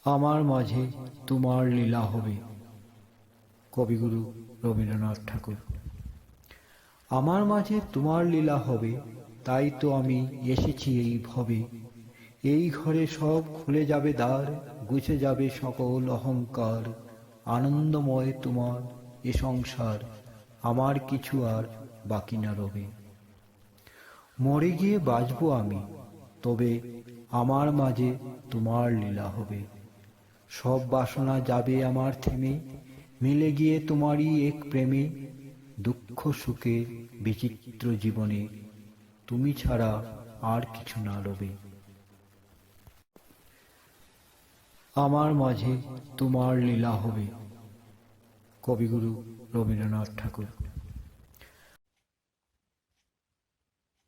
আমার মাঝে তোমার লীলা হবে। কবিগুরু রবীন্দ্রনাথ ঠাকুর। আমার মাঝে তোমার লীলা হবে, তাই তো আমি এসেছি এই ভবে। এই ঘরে সব খুলে যাবে দ্বার, গুছে যাবে সকল অহংকার। আনন্দময় তোমার এ সংসার, আমার কিছু আর বাকি না রবে। মরে গিয়ে বাঁচবো আমি, তবে আমার মাঝে তোমার লীলা হবে। সব বাসনা যাবে আমার থেমে, মিলে গিয়ে তোমারই এক প্রেমে। দুঃখ সুখের বিচিত্র জীবনে তুমি ছাড়া আর কিছু না রবে। আমার মাঝে তোমার লীলা হবে। কবিগুরু রবীন্দ্রনাথ ঠাকুর।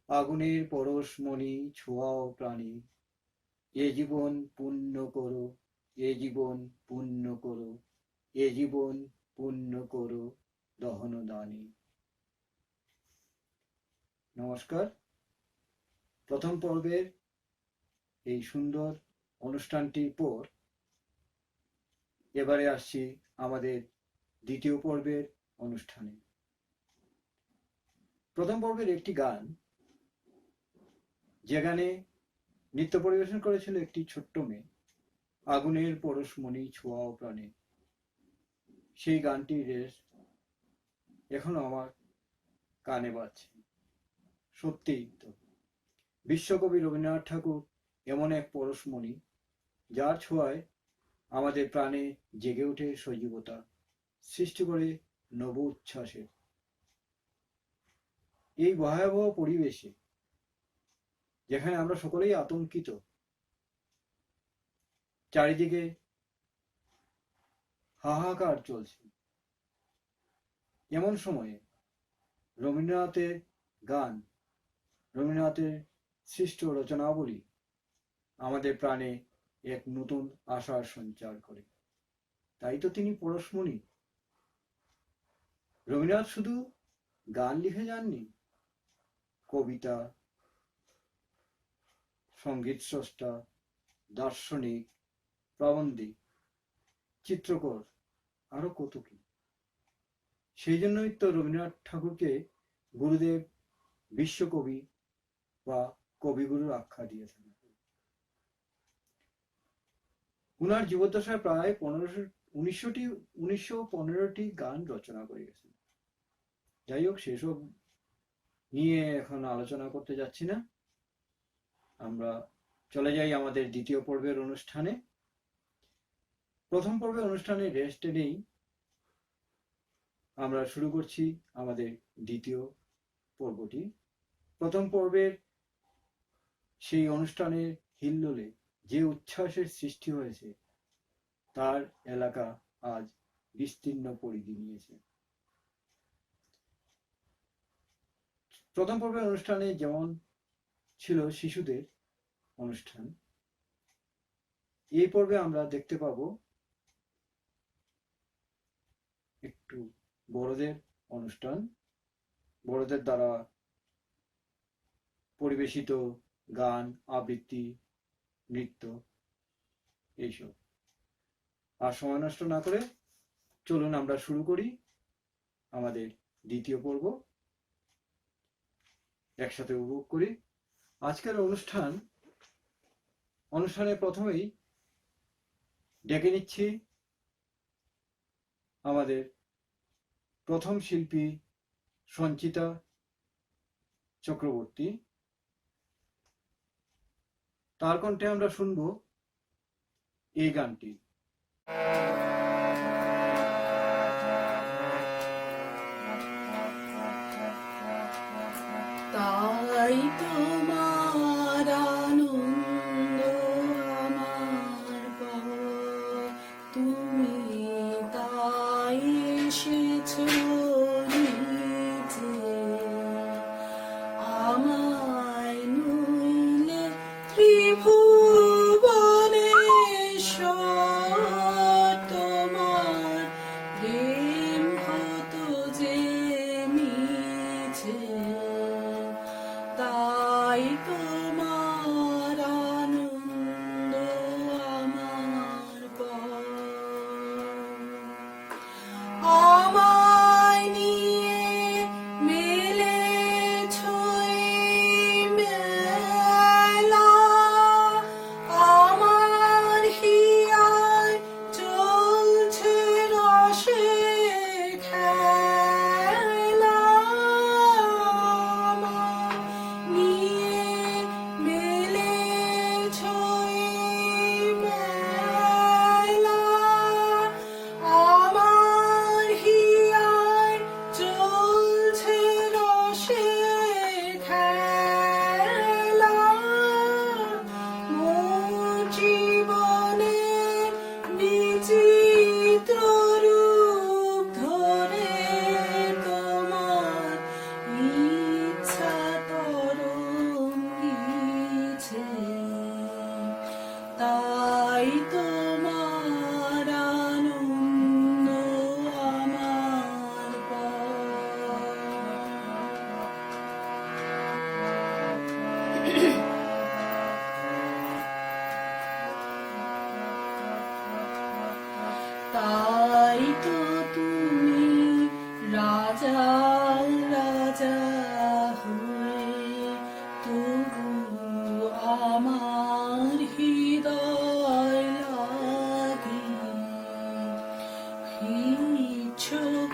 আগুনের পরশমণি ছোঁয়াও প্রাণী, এ জীবন পুণ্য করো, এ জীবন পুণ্য করো, এ জীবন পুণ্য করো দহন দানে। নমস্কার। প্রথম পর্বের এই সুন্দর অনুষ্ঠানটির পর এবারে আসছি আমাদের দ্বিতীয় পর্বের অনুষ্ঠানে। প্রথম পর্বের একটি গান, যে গানে নৃত্য পরিবেশন করেছিল একটি ছোট্ট মেয়ে, আগুনের পরশমণি ছোঁয়াও প্রাণে। সেই গানটির রেশ এখনো আমার কানে বাজছে। সত্যিই তো, বিশ্বকবি রবীন্দ্রনাথ ঠাকুর এমন এক পরশমণি, যার ছোঁয়ায় আমাদের প্রাণে জেগে ওঠে সজীবতা, সৃষ্টি করে নব উচ্ছ্বাসের। এই ভয়াবহ পরিবেশে, যেখানে আমরা সকলেই আতঙ্কিত, চারিদিকে হাহাকার চলছে, এমন সময়ে রবীন্দ্রনাথের গান, রবীন্দ্রনাথের সৃষ্ট রচনাবলী আমাদের প্রাণে এক নতুন আশার সঞ্চার করে। তাই তো তিনি পরশমণি। রবীন্দ্রনাথ শুধু গান লিখে যাননি, কবিতা, সঙ্গীত স্রষ্টা, দার্শনিক, প্রাবন্ধিক, চিত্রকর, আরো কত কি। সেই জন্যই তো রবীন্দ্রনাথ ঠাকুরকে গুরুদেব, বিশ্বকবি বা কবিগুরুর আখ্যা দিয়েছেন। উনার জীবদ্দশায় প্রায় ১৯১৫টি গান রচনা করে গেছেন। যাই হোক, সেসব নিয়ে এখন আলোচনা করতে যাচ্ছি না। আমরা চলে যাই আমাদের দ্বিতীয় পর্বের অনুষ্ঠানে। প্রথম পর্বের অনুষ্ঠানে রেস্ট নেই, আমরা শুরু করছি আমাদের দ্বিতীয় পর্বটি। প্রথম পর্বের সেই অনুষ্ঠানের হিল্লোলে যে উচ্ছ্বাসের সৃষ্টি হয়েছে, তার এলাকা আজ বিস্তীর্ণ পরিধি নিয়েছে। প্রথম পর্বের অনুষ্ঠানে যেমন ছিল শিশুদের অনুষ্ঠান, এই পর্বে আমরা দেখতে পাবো একটু বড়দের অনুষ্ঠান, বড়দের দ্বারা পরিবেশিত গান, আবৃত্তি, নৃত্য, এইসব। আর সময় নষ্ট না করে চলুন আমরা শুরু করি আমাদের দ্বিতীয় পর্ব, একসাথে উপভোগ করি আজকের অনুষ্ঠানে প্রথমেই ডেকে নিচ্ছি আমাদের প্রথম শিল্পী সঞ্চিতা চক্রবর্তী। তার কণ্ঠে আমরা শুনব এই গানটি। তাই তোমার আনন্দ আমার পাওয়া, তুমি তাই এসেছো নিতে আমায়, নইলে ত্রিভুবনেশ্বর তোমার প্রেম হতো যে মিছে। তাই তোমার আনন্দ আমার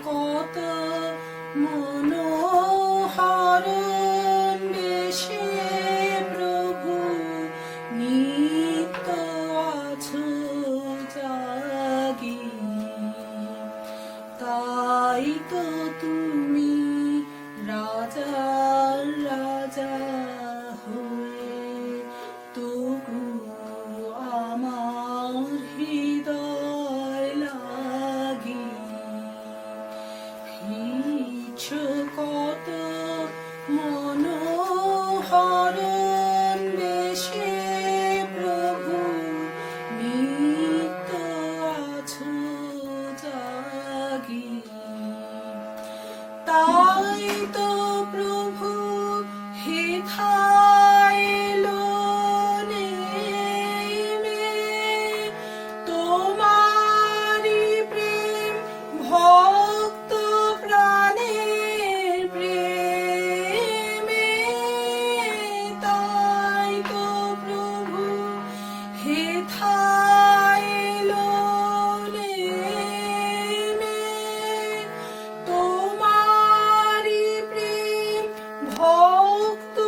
কত মনোহর বেশে প্রভু নিত্য আছো জাগি, তাই তো তুমি রাজার রাজা হয়ে তবু আমার হৃদয় লাগি। হিছ কত মনোহর বেশে প্রভু নিত্য আছো জাগি, তাই তো প্রভু হেথায় নেমে তোমারি প্রেম ভক্ত প্রাণের প্রেমে, তাই তো প্রভু হেথায় নেমে তোমারি প্রেম ভক্ত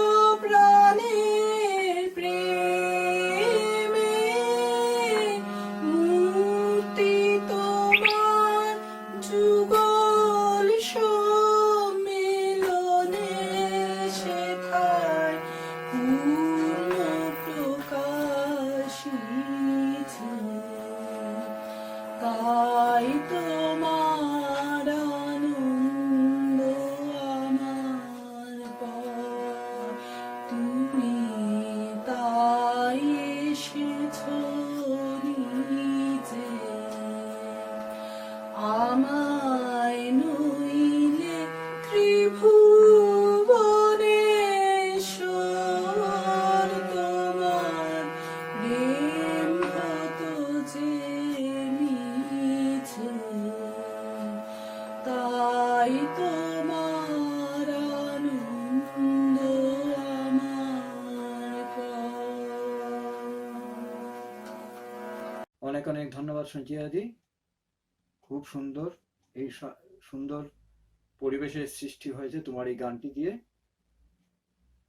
প্রাণের প্রেমে, মূর্তি তোমার যুগল সম্মিলনে সেথায় পূর্ণ প্রকাশিছে, তাই তোমার আনন্দ আমার পর, তুমি তাই এসেছো নিজে, আমায় নইলে ত্রিভুবনেশ্বর তোমার প্রেম হতো যে মিছে, তাই তোমার আনন্দ আমার পর। অনেক অনেক ধন্যবাদ সঞ্চিয়াদি, খুব সুন্দর। এই সুন্দর পরিবেশের সৃষ্টি হয়েছে তোমার এই গানটি দিয়ে।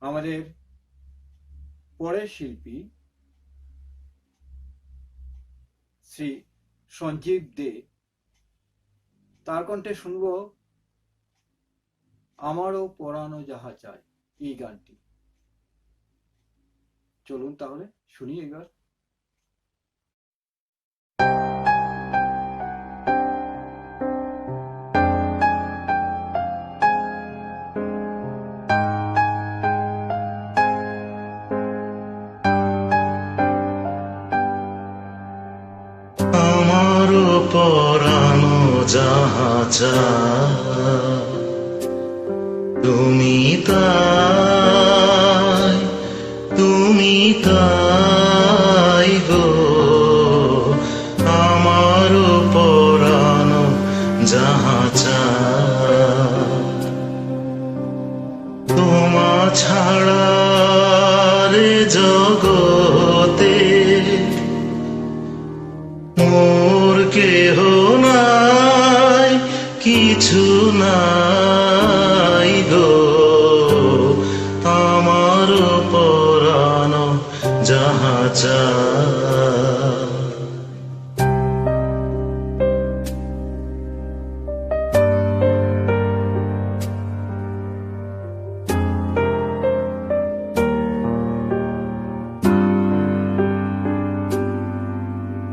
আমাদের পরের শিল্পী শ্রী সঞ্জীব দে, তার কণ্ঠে শুনব আমারও পরানো যাহা চায় এই গানটি। চলুন তাহলে শুনি এবার। আমারও পরানো যাহা চায় তুমি তাই গো, আমারও পরানো যাহা চায় তোমা ছাড়া রে জগতে মোর কেহ নাই, কিছু নাই গো, আমার পরানো যাহা চায়।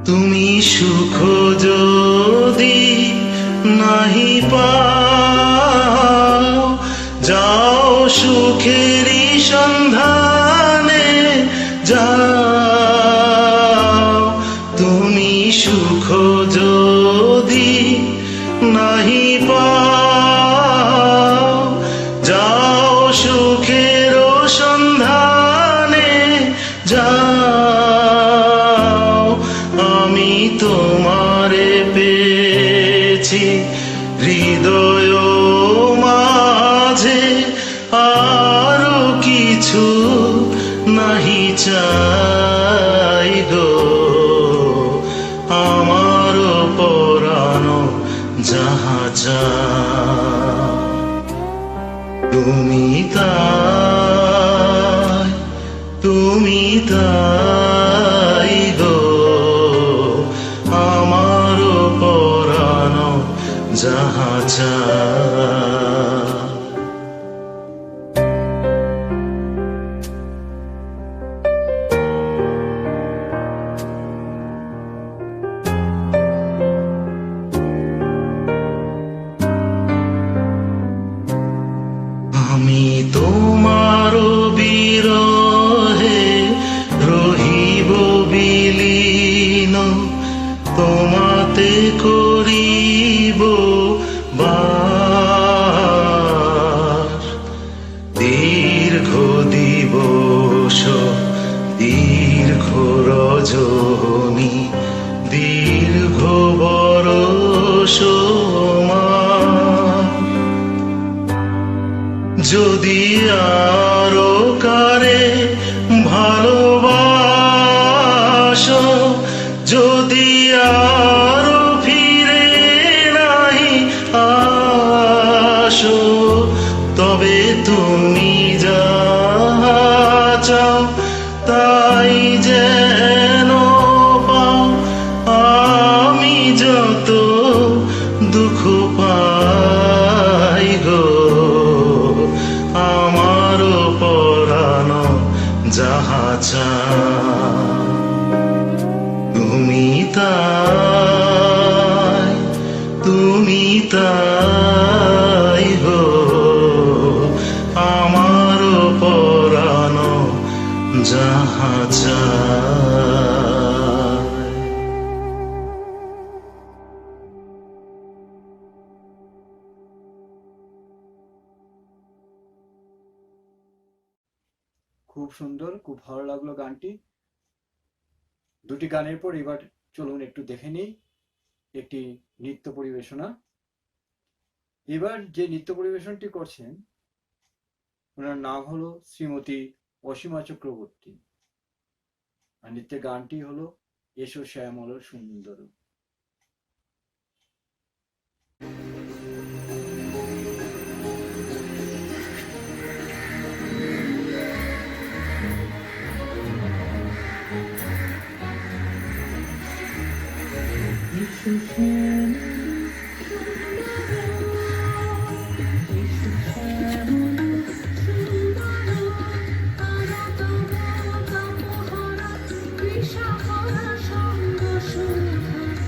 তুমি সুখ যদি নাহি পাও, যাও সুখেরই সন্ধানে যাও। তুমি সুখ যদি নাহি পাও, যাও সুখের সন্ধানে যাও। আমি তোমারে পেয়েছি হৃদয় মাঝে, আরো কিছু নাহি চাই গো, আমার পরানো যাহা যাহা চাও তুমি তাই গো আমারও পরানো যাহা চাও আমি তোমার বিরহে রহিব বিলীন তোমাতে করিব বাস দীর্ঘ দিবস দীর্ঘ রজনী দীর্ঘ বরষ যদি আরো কারে ভালোবাসো যদি আরো ফিরে নাই আসো তবে তুমি যাহা চাও তাই যেন পাও আমি যত দুঃখ পাই গো আমারও পরানো যাহা চাও তুমি তাই গো আমারও পরানো যাহা চাও খুব সুন্দর, খুব ভালো লাগলো গানটি। দুটি গানের পর এবার চলুন একটু দেখে নিই একটি নৃত্য পরিবেশনা। এবার যে নৃত্য পরিবেশনটি করছেন ওনার নাম হলো শ্রীমতী অসীমা চক্রবর্তী, আর নৃত্যের গানটি হলো এসো শ্যামল সুন্দর। সঙ্গ সুখ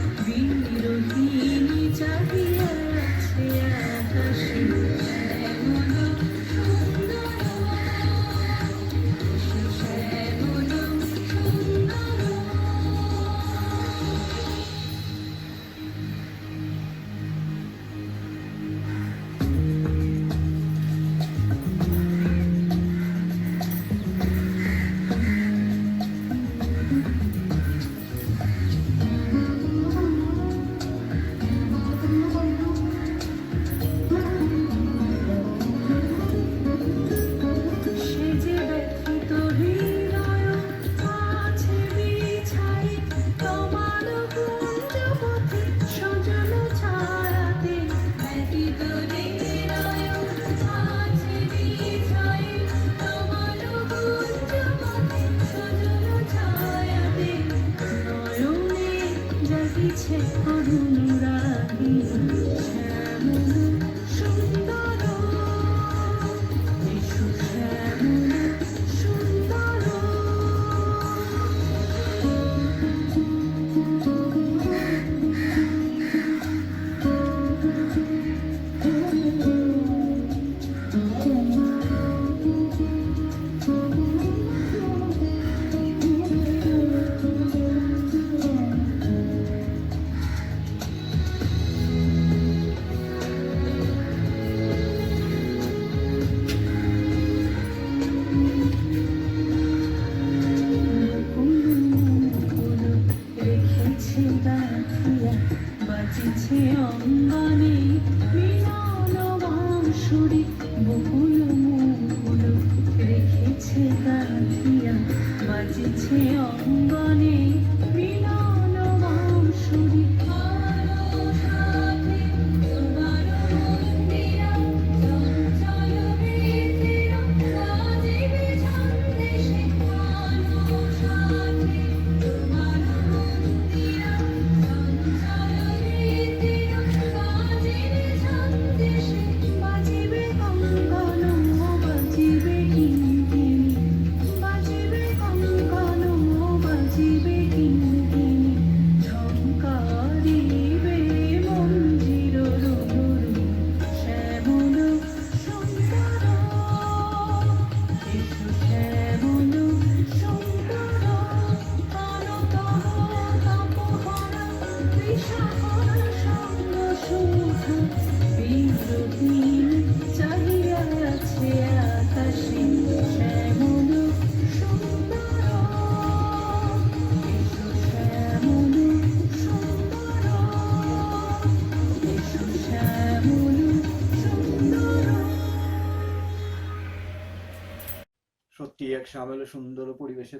একটি এক সামেল সুন্দর পরিবেশে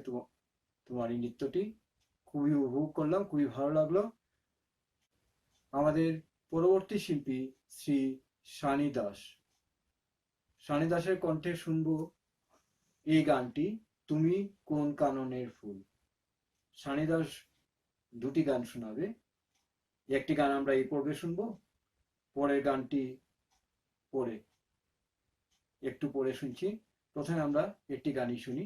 তোমার এই নৃত্যটি খুবই উপভোগ করলাম, খুবই ভালো লাগলো। আমাদের পরবর্তী শিল্পী শ্রী সানি দাস। সানি দাসের কণ্ঠে শুনবো এই গানটি, তুমি কোন কাননের ফুল। সানি দাস দুটি গান শোনাবে, একটি গান আমরা এই পর্বে শুনবো, পরের গানটি একটু পরে শুনছি। প্রথমে আমরা একটি গানই শুনি,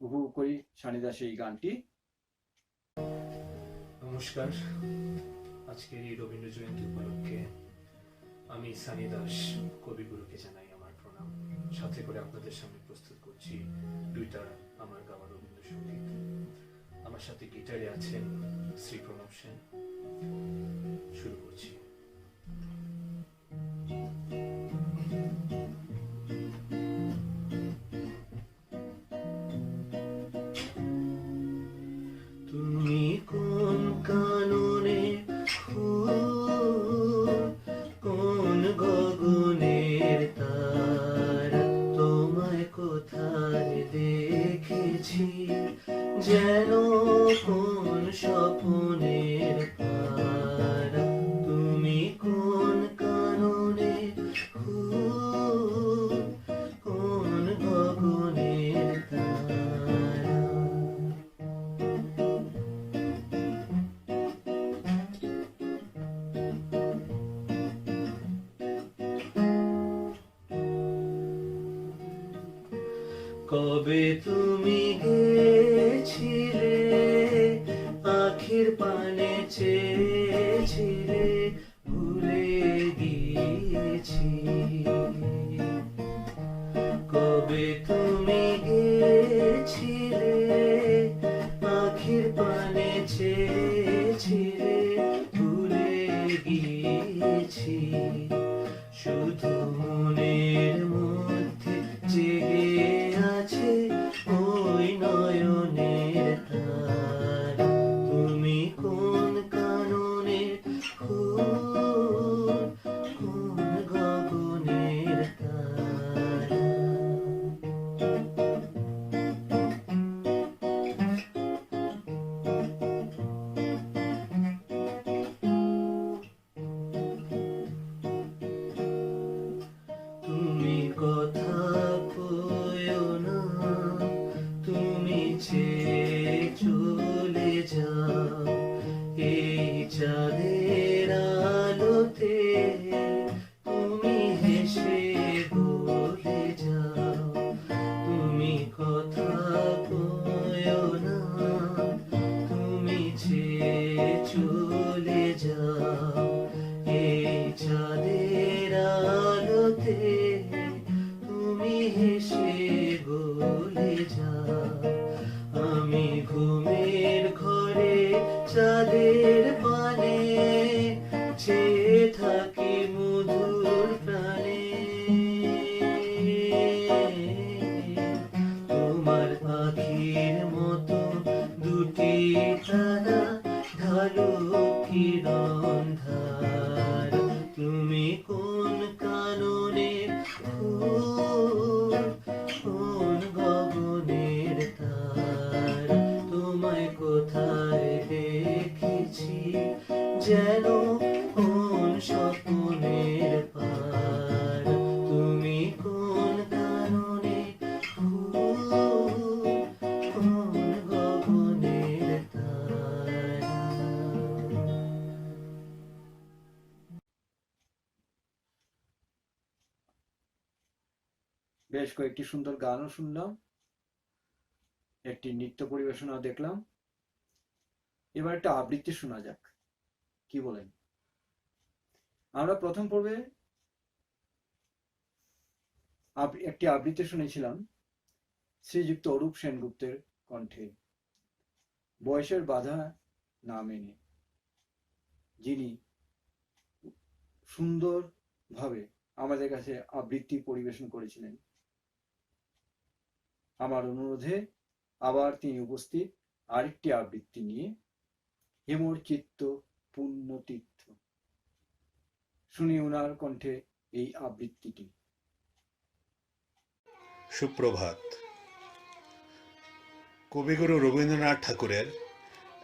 উপভোগ করি সানি দাসের এই গানটি। নমস্কার, আজকের এই রবীন্দ্র জয়ন্তী উপলক্ষে আমি সানি দাস কবিগুরুকে জানাই আমার প্রণাম। সাথে করে আপনাদের সামনে প্রস্তুত করছি দুইটা আমার গাওয়া রবীন্দ্রসঙ্গীত। আমার সাথে গিটারে আছেন শ্রী প্রণব সেন। শুরু করছি। তুমি কোন কাননে ফুল, কোন গগনের তারা, তোমায় কোথায় দেখেছি যেন কোন স্বপ্নের পারা। তুমি কোন কাননে ফুল, কোন গগনের তারা। কবে তুমি গেছিলে, আখির পানে চেয়েছিলে, ভুলে গিয়েছি। কবে তুমি গেছিলে, আখির পানে চেয়েছিলে, ভুলে গিয়েছি। শুধু মনের মধ্যে জেগে আছে ওই নয়নের তারা। তুমি কোন কাননের ফুল, কোন গগনের তারা। তুমি কথা কইও না, তুমি চেয়ে চলে যাও এই চাঁদের আলোতে। তুমি হেসে বলে যাও, তুমি কথা কইও না, তুমি চেয়ে চলে যাও এই চাঁদের আলোতে। তুমি হেসে বলে যাও, আমি ঘুমের ঘরে চাঁদের পানে চেয়ে থাকি মধুর প্রাণে। তোমার আখির মতো দুটি তারা ঢালো কিরণ ধার। তুমি কোন কাননে ফুল, কোন গগনের তার, তোমায় কোথায় দেখেছি যেন কোন স্বপ্নের পার। তুমি কোন কাননে ফুল, কোন গগনের তারা। বেশ কয়েকটি সুন্দর গানও শুনলাম, একটি নৃত্য পরিবেশনা দেখলাম। এবার একটা আবৃত্তি শোনা যাক, কি বলেন? আমরা প্রথম পর্বে একটি আবৃত্তি শুনেছিলাম শ্রীযুক্ত অরূপ সেনগুপ্তের কণ্ঠে, বয়সের বাধা না মেনে, যিনি সুন্দরভাবে আমাদের কাছে আবৃত্তি পরিবেশন করেছিলেন। আমার অনুরোধে আবার তিনি উপস্থিত আরেকটি আবৃত্তি নিয়ে, হেমর চিত্ত পুণ্য তীর্থ। শুনি ওনার কণ্ঠে এই আবৃত্তিটি। সুপ্রভাত। কবিগুরু রবীন্দ্রনাথ ঠাকুরের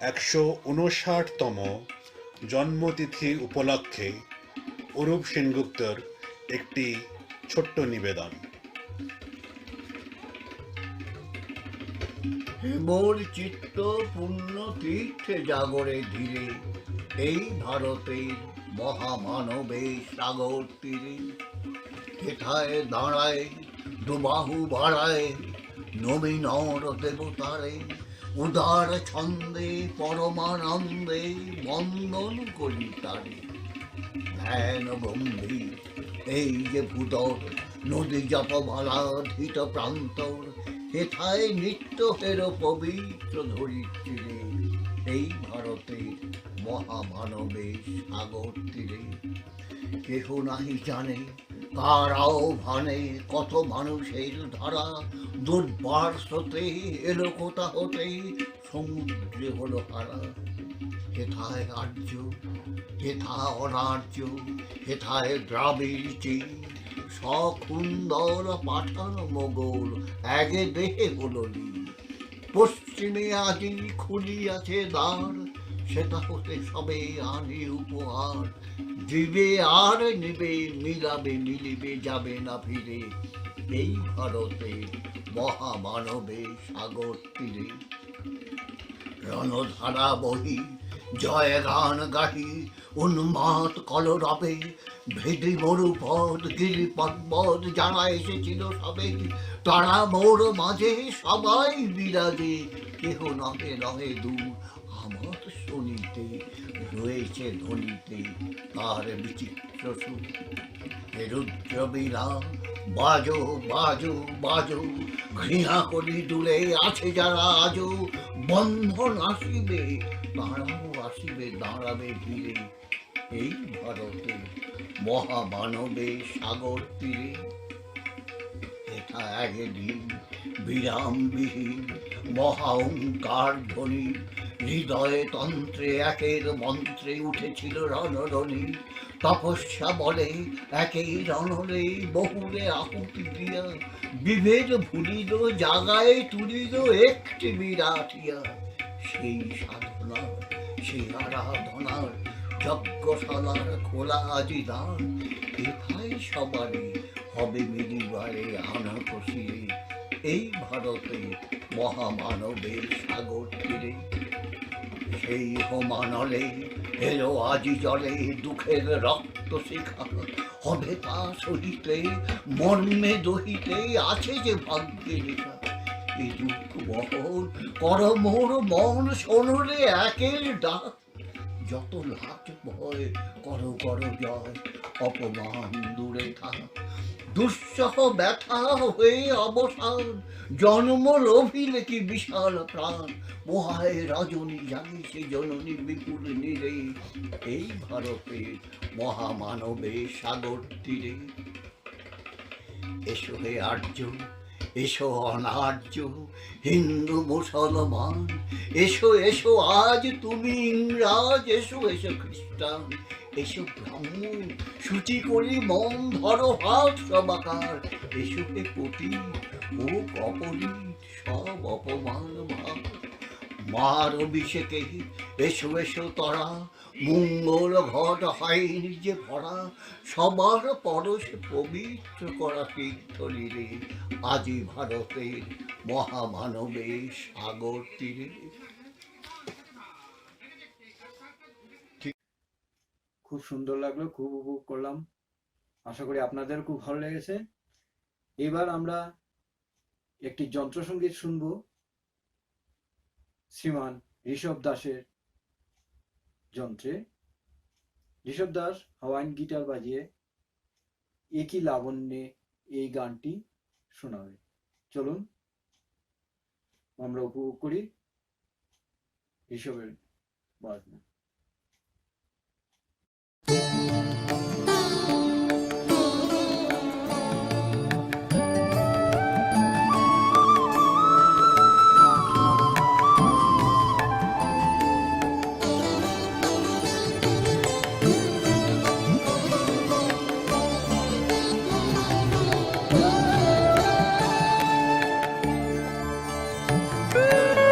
১৫৯তম জন্মতিথি উপলক্ষে অরূপ সেনগুপ্তর একটি ছোট্ট নিবেদন। মোর চিত্ত পূর্ণ তীর্থে জাগরে ধীরে, এই ভারতের মহামানবের সাগর তীরে। হেথায় দাঁড়ায় দুবাহু বাড়ায় নবীনর দেবতারে, উদার ছন্দে পরমানন্দে বন্দন করি তারে। ধ্যান গম্ভীর এই যে ভূতর, নদী জপমালা ধৃত প্রান্তর, হেথায় নিত্য হের পবিত্র ধরিত্রীরে, এই ভারতের মহামানবের সাগর তীরে। কেহ নাহি জানে কার আহ্বানে কত মানুষের ধারা, দুর্বার স্রোতে এলো কোথা হতে সমুদ্রে হলো হারা। হেথায় আর্য, হেথা অনার্য, হেথায় দ্রাবিড় চীন, সখুন্দর পাঠান মোগল একে দেহে হলো লীন। পশ্চিমে আজি খুলিয়াছে দ্বার, সেটা হতে সবে আনে উপহার। দিবে আর নিবে, মিলাবে মিলিবে, যাবে না ফিরে, এই ভারতে মহামানবে সাগর তীরে। রণধারা বহি জয় গান গাহি, উন্মাদ কলরবে ভেদি মরুপথ গিরি পর্বত যারা এসেছিল সবে, তারা মোর মাঝে সবাই বিরাজে। কেহ নহে নহে দূর আমার শনিতে, রয়েছে ধ্বনিতে তার বিচিত্র সুর। রুদ্র বীরা বাজো বাজো বাজো, ঘৃণা করি দূরে আছে যারা আজও। বন্ধন আসিবে তারাও আসিবে, দাঁড়াবে ভিড়ে, এই ভারতে মহামানবে সাগর তীরে। এটা একদিন বিরামবিহীন মহাঙ্কার ধ্বনি, হৃদয়ে তন্ত্রে একের মন্ত্রে উঠেছিল রণরণী। তপস্যা বলে একেই রণরে বহুরে আহুতি দিয়া, বিভেদ ভুলিল জাগায় তুলিল একটি বিরাটিয়া। সেই সাধনা সেই আরাধনার যজ্ঞশালার খোলা আজি দ্বার, এথায় সবারই হবে মিলিবারে আনন্দ শিরে, এই ভারতে মহামানবের সাগর তীরে। সেই হোমানলে এলো আজি জলে দুঃখের রক্ত শিখা, হবে তা সহিতে মর্মে দহিতে আছে যে ভাগ্যে লেখা। এই দুঃখ বহন কর মোর মন, শোনলে একের ডাক। যত লাজ ভয় করো করো জয়, অপমান দূরে থাক। দুঃসহ ব্যথা হয়ে অবসান, জন্ম লোভিলে কি বিশাল প্রাণ। মোহায় রজনী জাগিছে জননী বিপুল নীরে, এই ভারতের মহামানবে সাগর তীরে। এসো হে আর্য, এসো অনার্য, হিন্দু মুসলমান, এসো এসো আজ তুমি ইংরাজ, এসো এসো খ্রিস্টান, এসো ব্রাহ্মণ সূচি করি মন ধরো হাত সবাকার। এসো হে পতি ও কপলি সব অপমান ভাব, মার অভিষেকে এসো এসো তরা, মঙ্গল ঘট হয়নি যে ভরা। সবার পরশে পবিত্র করা তীর্থলীরে, আজি ভারতের মহামানবে সাগর তীরে। খুব সুন্দর লাগলো, খুব উপভোগ করলাম। আশা করি আপনাদের খুব ভালো লেগেছে। এবার আমরা একটি যন্ত্রসঙ্গীত শুনবো শ্রীমান ঋষভ দাসের যন্ত্রে। ঋষভ দাস হাওয়াইন গিটার বাজিয়ে একই লাবণ্যে এই গানটি শোনাবে। চলুন আমরা উপভোগ করি ঋষভের বাজনা। Thank you.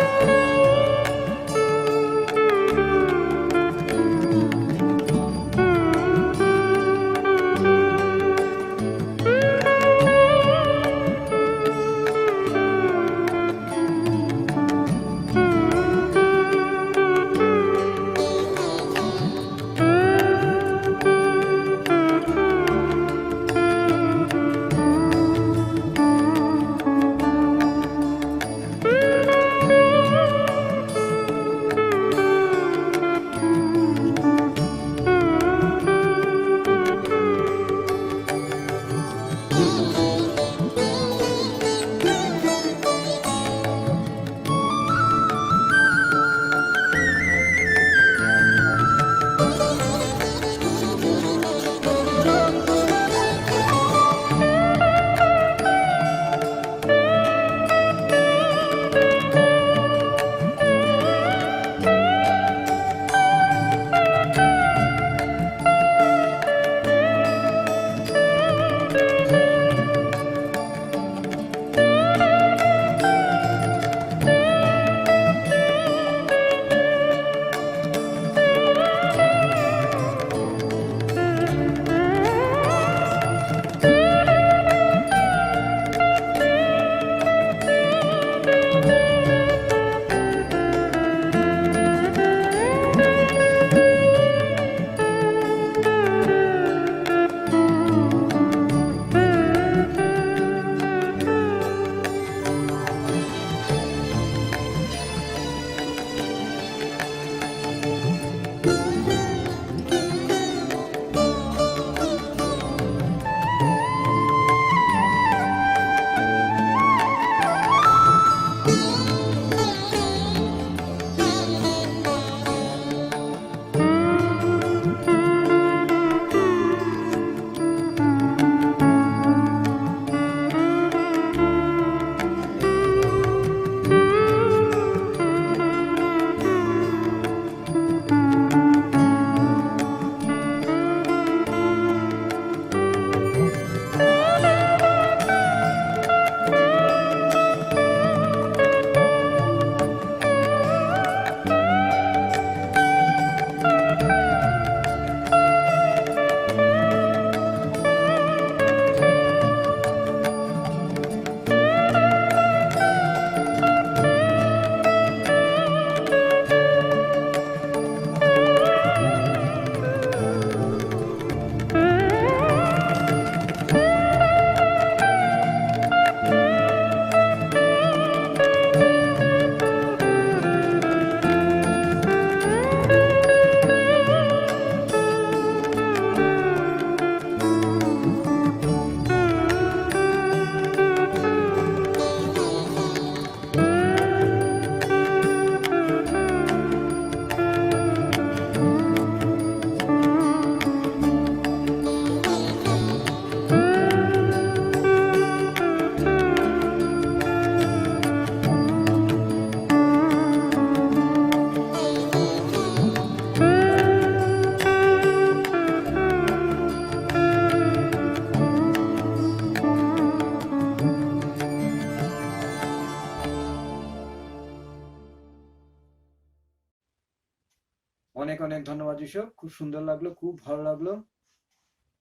ধন্যবাদ ঋষভ, খুব সুন্দর লাগলো, খুব ভালো লাগলো,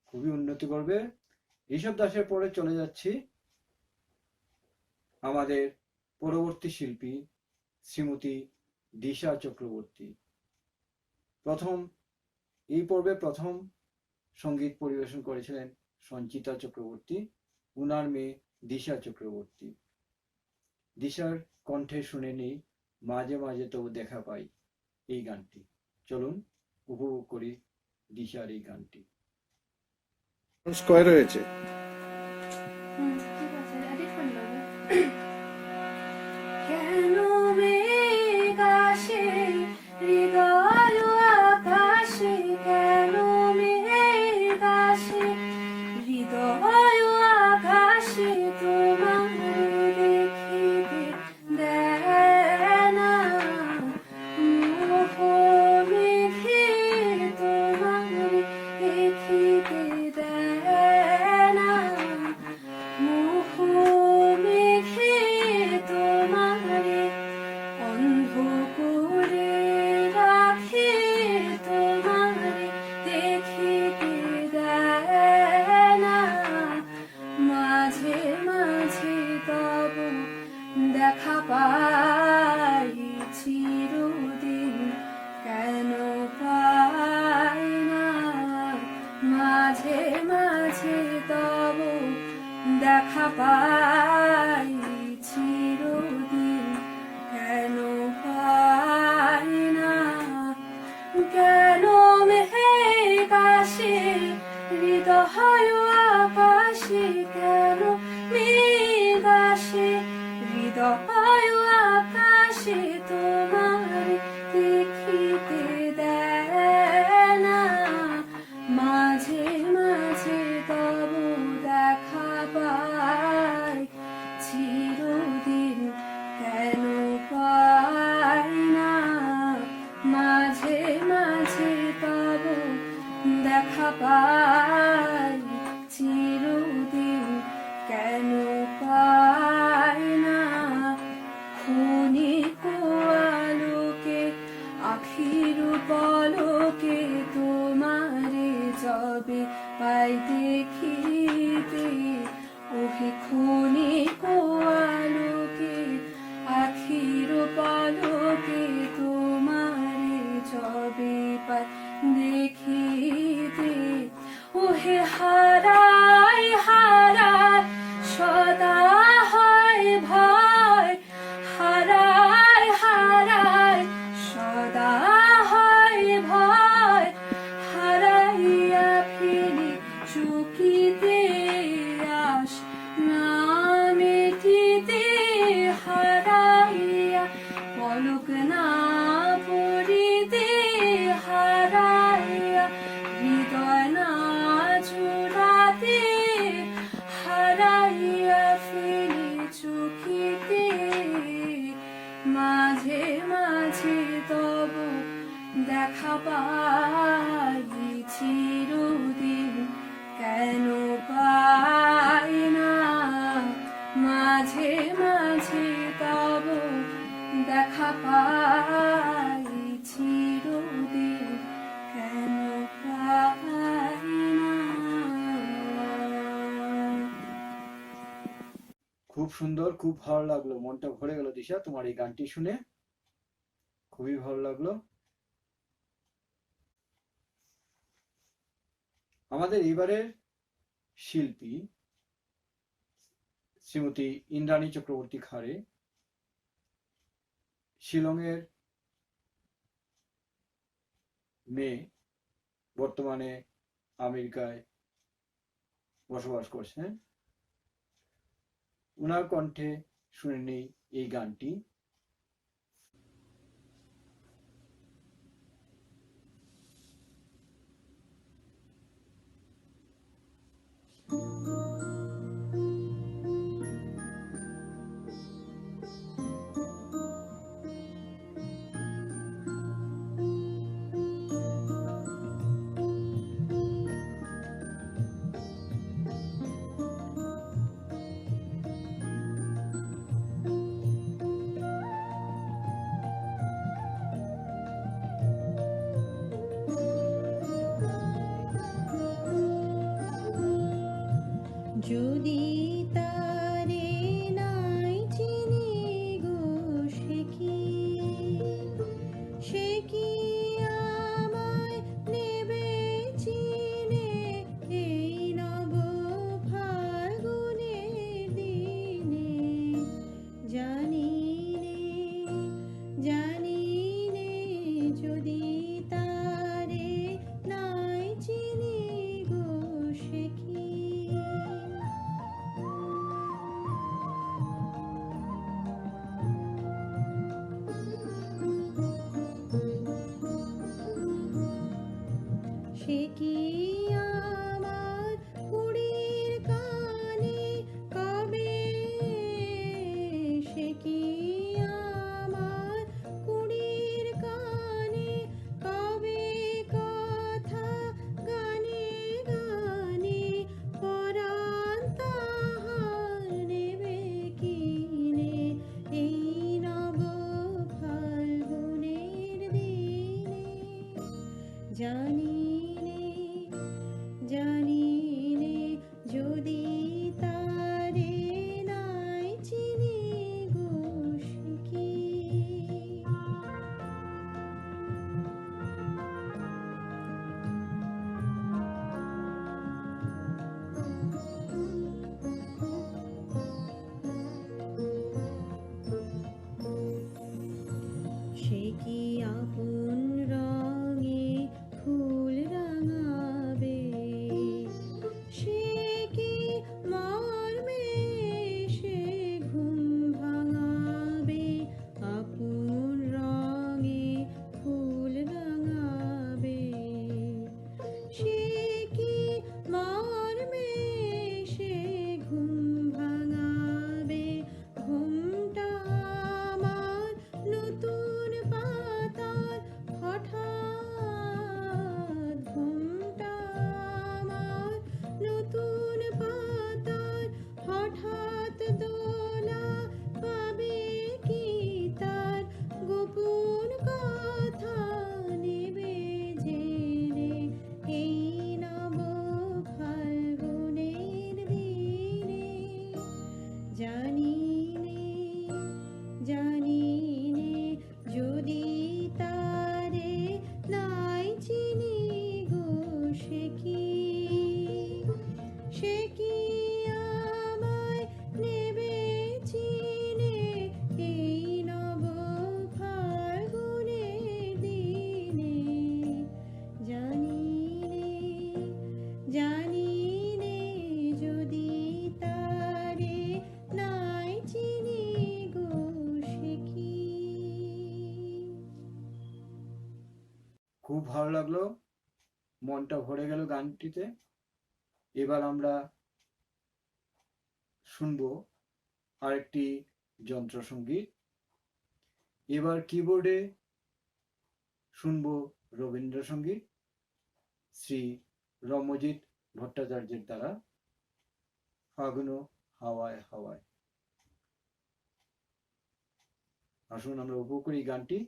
খুবই উন্নতি করবে। ঋষভ দাসের পরে চলে যাচ্ছি আমাদের পরবর্তী শিল্পী শ্রীমতী দিশা চক্রবর্তী। এই পর্বে প্রথম সঙ্গীত পরিবেশন করেছিলেন সঞ্চিতা চক্রবর্তী, উনার মেয়ে দিশা চক্রবর্তী। দিশার কণ্ঠে শুনে নেই মাঝে মাঝে তবু দেখা পাই এই গানটি। চলুন উপভোগ করি দিশার এই গানটি। স্কয়ার হয়েছে। ঠিক আছে, edit করে নেবো। কেন মেঘ আসে হৃদয় আকাশে, কেন মেঘ আসে হৃদয় আকাশে, তোমার দেখিতে দেয় না মোহ মেঘে, তোমার দেখিতে দেয় না মোহ মেঘে, তোমারে অন্ধ করে রাখে, তোমারে দেখিতে দেয় না মাঝে মাঝে তব দেখা পাই চিরদিন, কেন পাই না মাঝে মাঝে তব দেখা পাই চিরদিন, কেন পাই না। কেন মেঘ আসে হৃদয় আকাশে, কেন মেঘ আসে হৃদয় আকাশে, তোমার দেখিতে দেয় না মাঝে মাঝে তব দেখা পাই চিরদিন, কেন পাই না মাঝে মাঝে তব দেখা পাই চিরদিন, কেন পাই না। ক্ষণিক আলোকে আখির পলকে, তোমারে যবে পাই দেখিতে, ওহে ক্ষণিক আলোকে আখির পলকে, তোমারে যবে পাই দেখিতে, ওহে হারাই হারাই সদা হয় ভয়, হারাই হারাই সদা হয় ভয়, হারাইয়া ফিরি চুকিতে আস না মিটিতে, হারাইয়া পলক না পড়িতে, হারাইয়া হৃদয় না জুড়াতে, হারাইয়া ফিরি চুকিতে মাঝে মাঝে তব দেখা পাই চিরদিন, কেন পাই না মাঝে মাঝে তব দেখা পাই চিরদিন, কেন পাই না। খুব সুন্দর, খুব ভালো লাগলো, মনটা ভরে গেল দিশা তোমার এই গানটি শুনে, খুবই ভালো লাগলো। আমাদের এবারের শিল্পী শ্রীমতী ইন্দ্রাণী চক্রবর্তী খাড়ে, শিলংয়ের মেয়ে, বর্তমানে আমেরিকায় বসবাস করছেন। উনার কণ্ঠে শুনে নেই এই গানটি। যদি তারে নাই চিনি গো সে কি আমায় নেবে চিনে এই নব ফাল্গুনের দিনে জানি নে যদি তারে নাই চিনি গো সে কি সে কি আমার কুড়ির কানে কবে সে কি আমার কুড়ির কানে কবে কথা গানে গানে পরাণ তাহার নেবে কিনে এই নব ফাল্গুনের দিনে জানি নে যদি তারে নাই চিনি গো সে কি সে কি আপন রঙে ফুল রাঙাবে সে কি মর্মে সে ঘুম ভাঙাবে আপন রঙে ফুল রাঙাবে সে কি মর্মে সে ঘুম ভাঙাবে ঘুমটা আমার নতুন পাতার হঠাৎ ঘুমটা আমার নতুন পাতার হঠাৎ দোলা পাবে কি তার গোপন কথা নেবে জেনে এই নব ফাল্গুনের দিনে জানি নে যদি তারে নাই চিনি গো সে কি আমায় নেবে চিনে এই নব ফাল্গুনের দিনে জানি নে যদি তারে নাই চিনি গো সে কি খুব ভালো লাগলো, মনটা ভরে গেল গানটিতে। এবার আমরা শুনবো আরেকটি যন্ত্রসঙ্গীত। এবার কিবোর্ডে শুনবো রবীন্দ্রসঙ্গীত শ্রী রমজিৎ ভট্টাচার্যের দ্বারা ফাগুন হাওয়ায় হাওয়ায়। আসুন আমরা উপভোগ করি এই গানটি।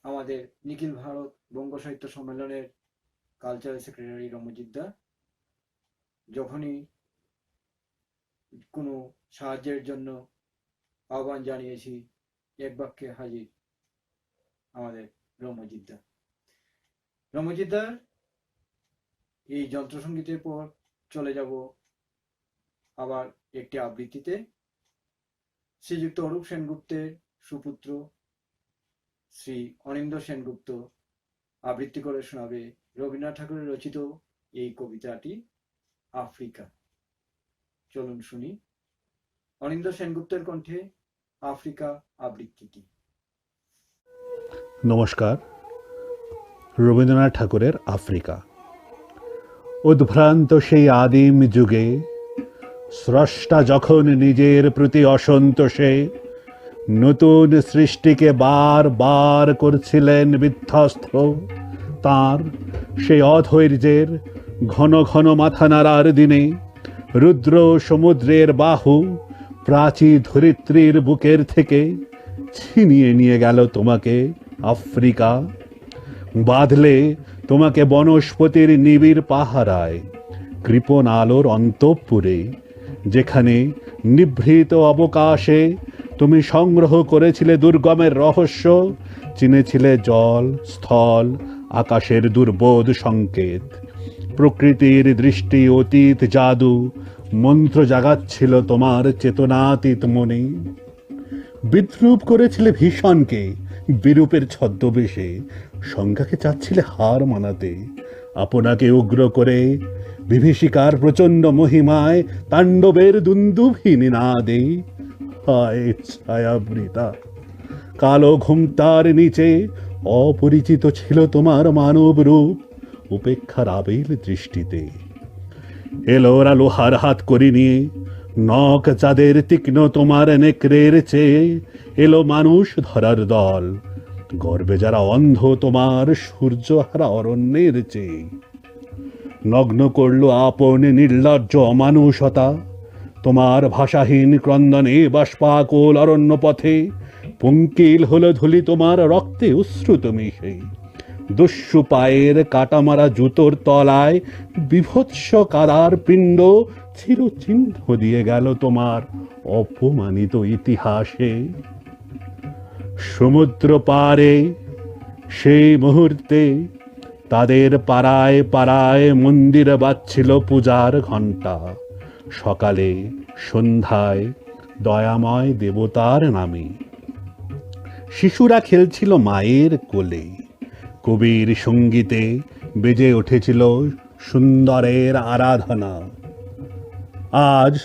আমাদের নিখিল ভারত বঙ্গ সাহিত্য সম্মেলনের কালচারাল সেক্রেটারি রমজিৎদা, যখনই কোনো সাহায্যের জন্য আহ্বান জানিয়েছি এক বাক্যে হাজির আমাদের রমজিৎদা। রমজিৎদার এই যন্ত্রসঙ্গীতের পর চলে যাব আবার একটি আবৃত্তিতে। শ্রীযুক্ত অরূপ সেনগুপ্তের সুপুত্র শ্রী অনিন্দ সেনগুপ্ত আবৃত্তি করে শোনাবে রবীন্দ্রনাথ ঠাকুরের রচিত এই কবিতাটি আফ্রিকা। চলুন শুনি অনিন্দ সেনগুপ্তের কণ্ঠে আফ্রিকা আবৃত্তিটি। নমস্কার। রবীন্দ্রনাথ ঠাকুরের আফ্রিকা। উদ্ভ্রান্ত সেই আদিম যুগে স্রষ্টা যখন নিজের প্রতি অসন্তোষে নতুন সৃষ্টিকে বার করছিলেন বিধ্বস্ত, তাঁর সেই অধৈর্যের ঘন ঘন মাথা নাড়ার দিনে রুদ্র সমুদ্রের বাহু প্রাচী ধরিত্রীর বুকের থেকে ছিনিয়ে নিয়ে গেল তোমাকে আফ্রিকা। বাঁধলে তোমাকে বনস্পতির নিবিড় পাহারায়, কৃপণ আলোর অন্তঃপুরে, যেখানে নিভৃত অবকাশে তুমি সংগ্রহ করেছিলে দুর্গমের রহস্য, চিনেছিলে জল, স্থল, আকাশের দুর্বোধ সংকেত। প্রকৃতির দৃষ্টি অতীত জাদু মন্ত্র জাগাচ্ছিল তোমার চেতনাতীত মনে। বিদ্রুপ করেছিলে ভীষণকে বিরূপের ছদ্মবেশে, সংজ্ঞাকে চাচ্ছিলে হার মানাতে। আপনাকে উগ্র করে বিভীষিকার প্রচণ্ড মহিমায় তাণ্ডবের দুন্দুভি নিনাদে। হায় ছায়াবৃতা কালো ঘুমটার নিচে অপরিচিত ছিল তোমার মানব রূপ উপেক্ষার আবেল দৃষ্টিতে। এলো ওরা লোহার হাত করি নিয়ে, নখ চাঁদের তীক্ষ্ণ তোমার নেকড়ের চেয়ে, এলো মানুষ ধরার দল, গর্বে যারা অন্ধ তোমার সূর্যহারা অরণ্যের চেয়ে। নগ্ন করল আপন নির্লজ্জ অমানুষতা তোমার ভাষাহীন ক্রন্দনে বাষ্পাকুল অরণ্য পথে। পঙ্কিল হলো ধুলি তোমার রক্তে উশ্রুত মিশে। দস্যু পায়ের কাটামারা জুতোর তলায় বিভৎস কাদার পিণ্ড চিরচিহ্ন দিয়ে গেল তোমার অপমানিত ইতিহাসে। সমুদ্র পারে সেই মুহূর্তে তাদের পাড়ায় পাড়ায় মন্দিরে বাজছিল পূজার ঘণ্টা। সকালে সন্ধ্যায় দয়াময় দেবতার নামে শিশুরা খেলছিল মায়ের কোলে। কবির সঙ্গীতে বেজে উঠেছিল সুন্দরের আরাধনা। আজ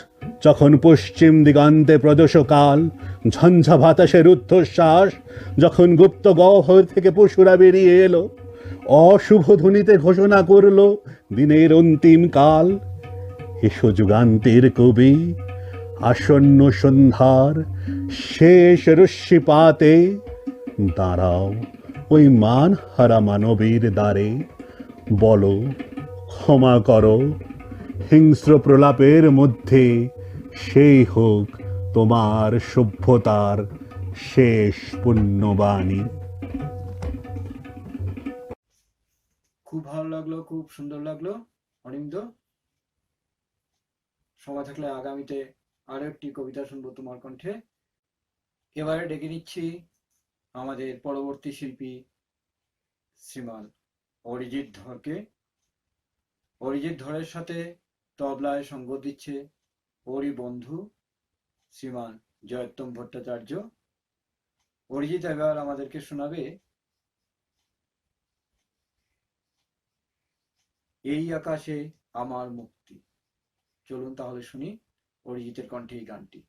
যখন পশ্চিম দিগন্তে প্রদোষকাল, ঝঞ্ঝা বাতাসের রুদ্ধশ্বাস, যখন গুপ্ত গহ্বর থেকে পশুরা বেরিয়ে এলো, অশুভ ধ্বনিতে ঘোষণা করল দিনের অন্তিম কাল। এসো যুগান্তের কবি, আসন্ন সন্ধ্যার শেষ রশ্মিপাতে দাঁড়াও ওই মান হারা মানবীর দ্বারে। বলো ক্ষমা করো, হিংস্র প্রলাপের মধ্যে সেই হোক তোমার সভ্যতার শেষ পুণ্যবাণী। খুব ভালো লাগলো, খুব সুন্দর লাগলো অনিন্দ। সময় থাকলে আগামীতে আরো একটি কবিতা শুনবো তোমার কণ্ঠে। এবারে ডেকে নিচ্ছি আমাদের পরবর্তী শিল্পী শ্রীমান অরিজিৎ ধরকে। অরিজিৎ ধরের সাথে তবলায় সঙ্গ দিচ্ছে ওরই বন্ধু শ্রীমান জয়োত্তম ভট্টাচার্য। অরিজিৎ এবার আমাদেরকে শোনাবে এই আকাশে আমার মুক্তি। চলুন তাহলে শুনি অরিজিতের কণ্ঠে এই গানটি।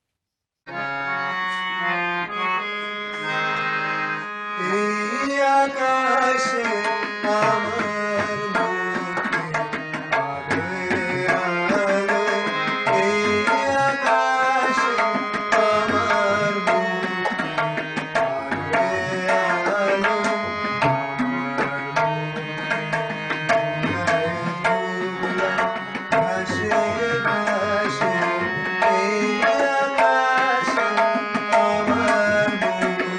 এই আকাশে আমার মুক্তি, আলো, এই আকাশে আমার মুক্তি, আলো, ভাসে ভাসে এই আকাশে আমার মুক্তি,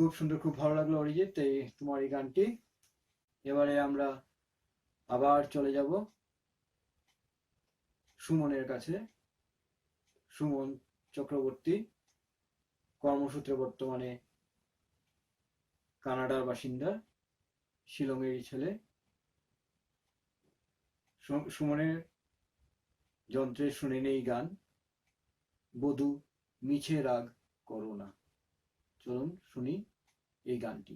খুব সুন্দর, খুব ভালো লাগলো অরিজিৎ তোমার এই গানটি। এবারে আমরা আবার চলে যাব সুমনের কাছে। সুমন চক্রবর্তী কর্মসূত্রে বর্তমানে কানাডার বাসিন্দা, শিলংয়েরই ছেলে। সুমনের যন্ত্রে শুনে নেই গান বধূ মিছে রাগ করো না। চলুন শুনি এই গানটি।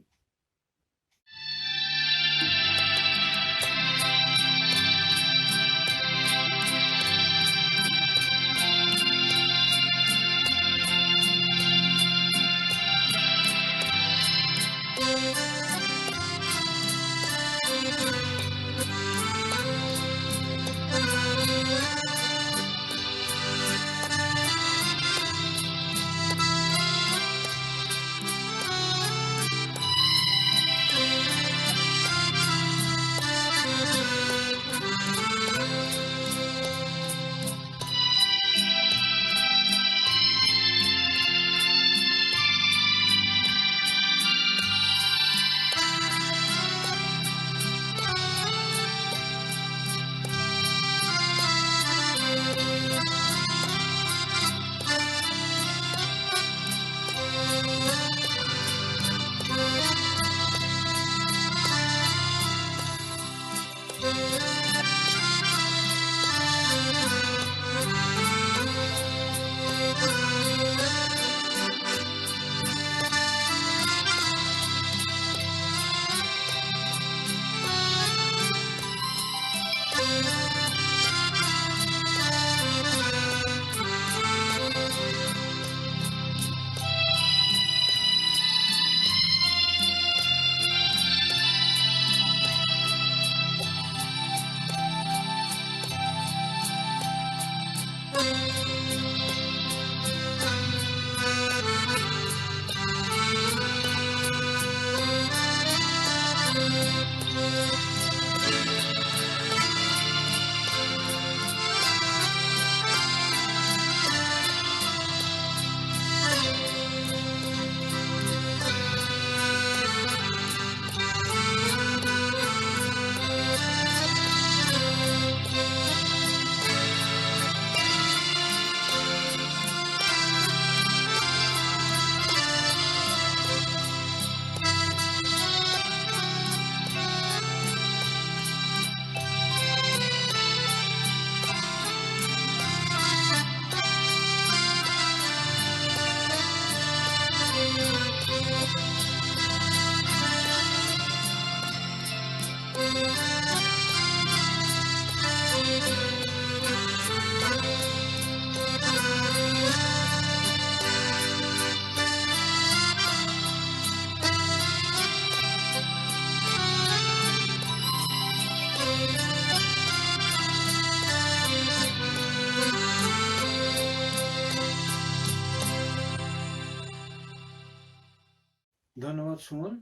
ধন্যবাদ সুমন,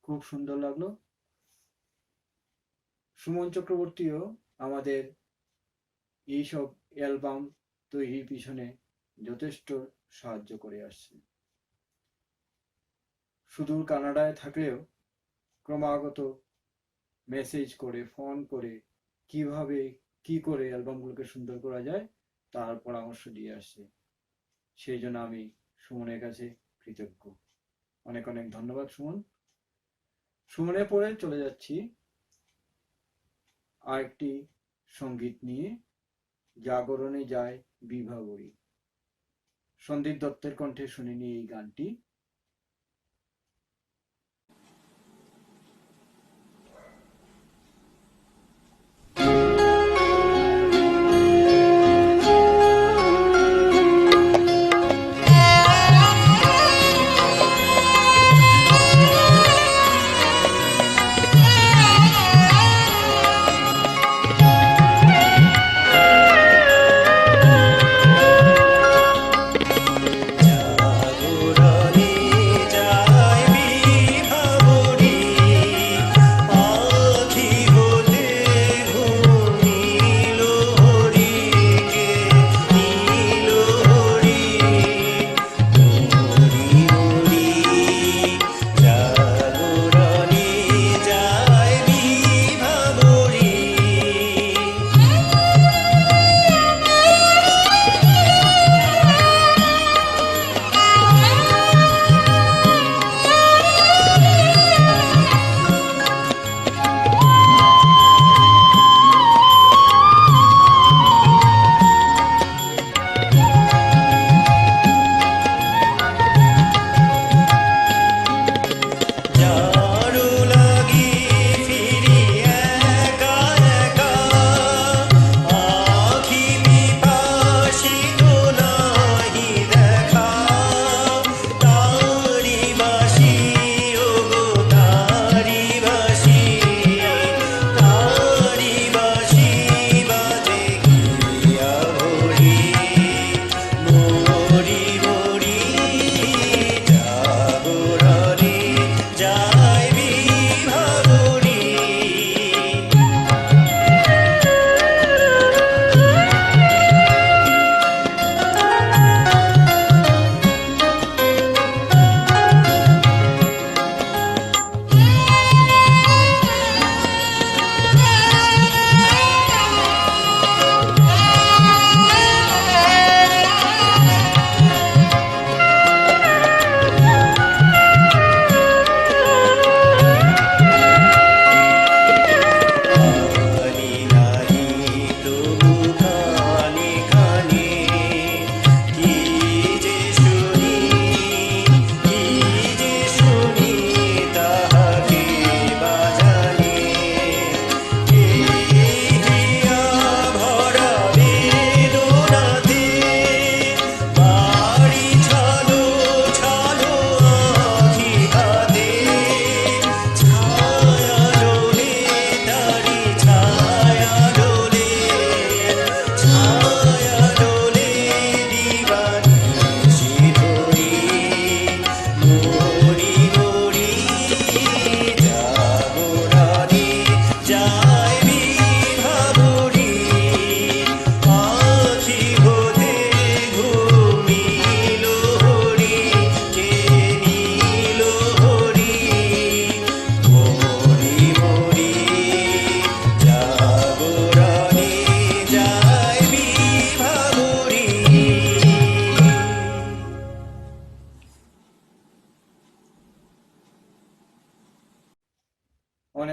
খুব সুন্দর লাগলো। সুমন চক্রবর্তীও আমাদের এইসব অ্যালবাম তৈরির পিছনে যথেষ্ট সাহায্য করে আসছে। সুদূর কানাডায় থাকলেও ক্রমাগত মেসেজ করে, ফোন করে কিভাবে কি করে অ্যালবামগুলোকে সুন্দর করা যায় তার পরামর্শ দিয়ে আসছে। সেই জন্য আমি সুমনের কাছে কৃতজ্ঞ। অনেক অনেক ধন্যবাদ সুমন। সুমনের পরে চলে যাচ্ছি আরেকটি সঙ্গীত নিয়ে, জাগরণে যায় বিভাবরী। সন্দীপ দত্তের কণ্ঠে শুনে নিয়ে এই গানটি। জাগরণে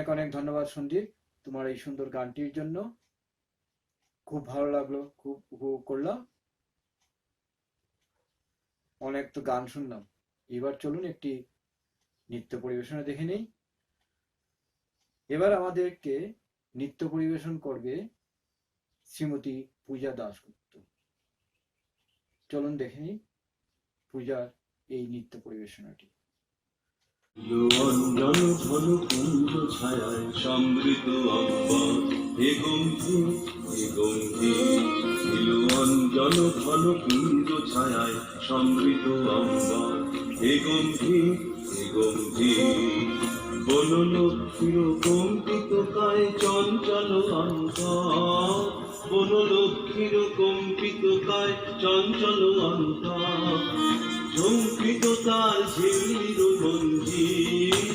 অনেক অনেক ধন্যবাদ সন্দীপ তোমার এই সুন্দর গানটির জন্য। খুব ভালো লাগলো, খুব উপভোগ করলাম। অনেক তো গান শুনলাম, এবার চলুন একটি নৃত্য পরিবেশনা দেখে নেই। এবার আমাদেরকে নৃত্য পরিবেশন করবে শ্রীমতী পূজা দাশগুপ্ত। চলুন দেখে নিই পূজার এই নৃত্য পরিবেশনাটি। অঞ্জন ঘন কুঞ্জ ছায়ায় সমৃত অম্বর হে গম্ভীর হে গম্ভীর অঞ্জন ঘন কুঞ্জ ছায়ায় সমৃত অম্বর হে গম্ভীর হে গম্ভীর বন লক্ষ্মীর কম্পিত কায় চঞ্চল অন্তর বন লক্ষ্মীর কম্পিত কায় চঞ্চল অন্তর ঝঙ্কৃত তার ঝিল্লির মঞ্জির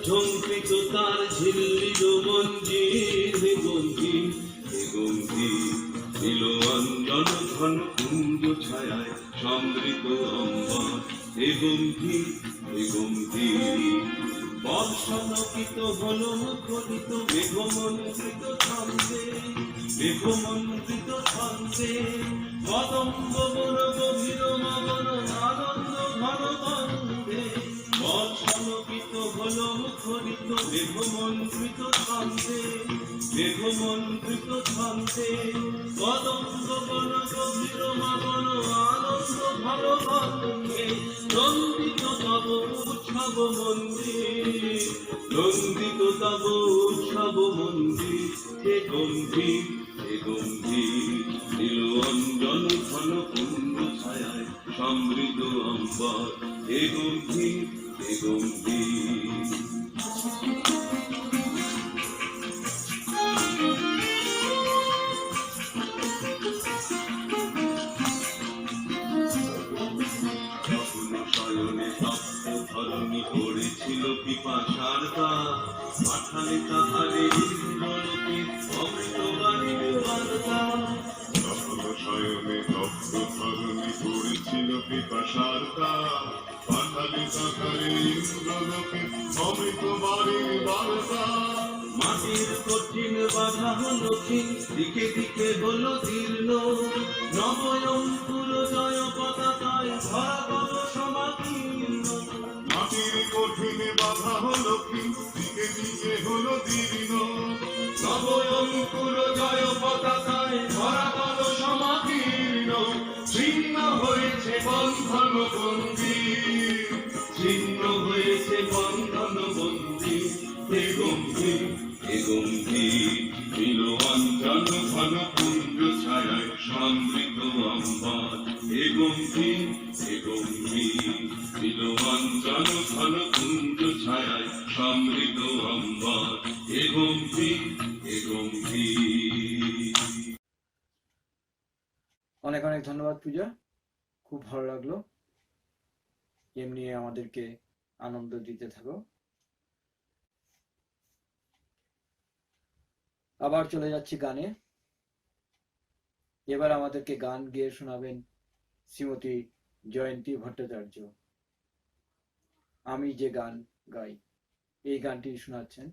ঝঙ্কৃত তার ঝিল্লির মঞ্জির হে গম্ভীর হে গম্ভীর নীল অঞ্জন ঘন কুঞ্জ ছায়ায় সমৃত অম্বর হে গম্ভীর হে গম্ভীর বর্ষণকিত হল মুখরিত মেঘমন্ত্রিত ছন্দে মেঘমন্ত্রিত ছন্দে কদম্ব বন গভীর মগন আনন্দ ঘন বন্দে বর্ষণকিত হল মুখরিত মেঘমন্ত্রিত ছন্দে মেঘমন্ত্রিত ছন্দে কদম্ব বন গভীর মগন আনন্দ ঘন বন্দে নন্দিত তব উৎসব মন্দির নন্দিত তব উৎসব মন্দির হে গম্ভীর হে গম্ভীর নীল অঞ্জন ঘন কুঞ্জ ছায়ায় সমৃদ্ধ অম্বর হে গম্ভীর হে গম্ভীর শয়নে তপ্ত ধরণী পড়েছিল পিপাসার দাগ পাঠালে তাহারে ইন্দ্রলোকে অমৃতবাণীর বার্তা শয়নে তপ্ত ধরণী পড়েছিল পিপাসার দাগ পাঠালে তাহারে ইন্দ্রলোকে অমৃতবাণীর বার্তা মাটির কঠিন বাধা হলো ক্ষীণ দিকে দিকে হলো জীর্ণ নবয়ঙ্কুর জয় পতাকায় ধরা গেল সমাকীর্ণ মাটির কঠিন বাধা হলো ক্ষীণ দিকে দিকে হলো জীর্ণ নবয়ঙ্কুর জয় পতাকায় ধরা গেল সমাকীর্ণ ছিন্ন হয়েছে বন্ধন বন্দী ছিন্ন হয়েছে বন্ধন বন্দী হে গম্ভীর হে গম্ভীর নীল অঞ্জন ঘন কুঞ্জ ছায়ায় সমৃদ্ধ অম্বর হে গম্ভীর হে গম্ভীর নীল অঞ্জন ঘন কুঞ্জ ছায়ায় সমৃদ্ধ অম্বর হে গম্ভীর হে গম্ভীর। অনেক অনেক ধন্যবাদ পূজা, খুব ভালো লাগলো। এমনি আমাদেরকে আনন্দ দিতে থাকো। আবার চলে যাচ্ছি গানে। এবার আমাদেরকে গান গেয়ে শোনাবেন শ্রীমতী জয়ন্তী ভট্টাচার্য। আমি যে গান গাই এই গানটি শোনাচ্ছেন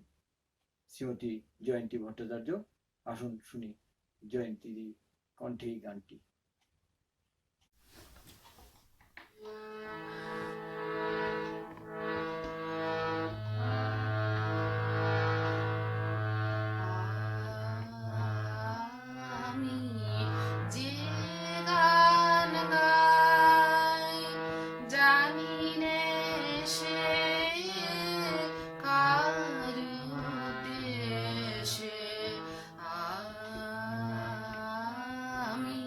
শ্রীমতী জয়ন্তী ভট্টাচার্য। আসুন শুনি জয়ন্তী কণ্ঠে এই গানটি। আমি যে গান গাই জানি নে সে কার উদ্দেশে আমি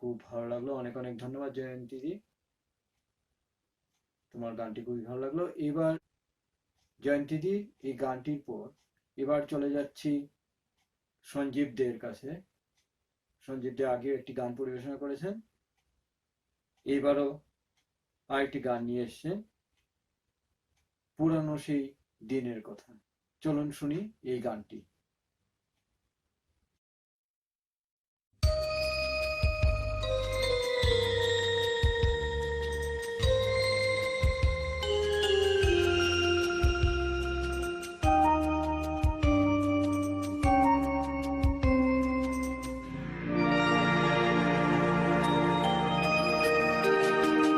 খুব ভালো লাগলো। অনেক অনেক ধন্যবাদ জয়ন্তী দি, তোমার গানটি খুবই ভালো লাগলো। এবার জয়ন্তী দি এই গানটির পর এবার চলে যাচ্ছি সঞ্জীব দের কাছে। সঞ্জীব দে আগে একটি গান পরিবেশনা করেছেন, এবারও আরেকটি গান নিয়ে এসছেন, পুরানো সেই দিনের কথা। চলুন শুনি এই গানটি।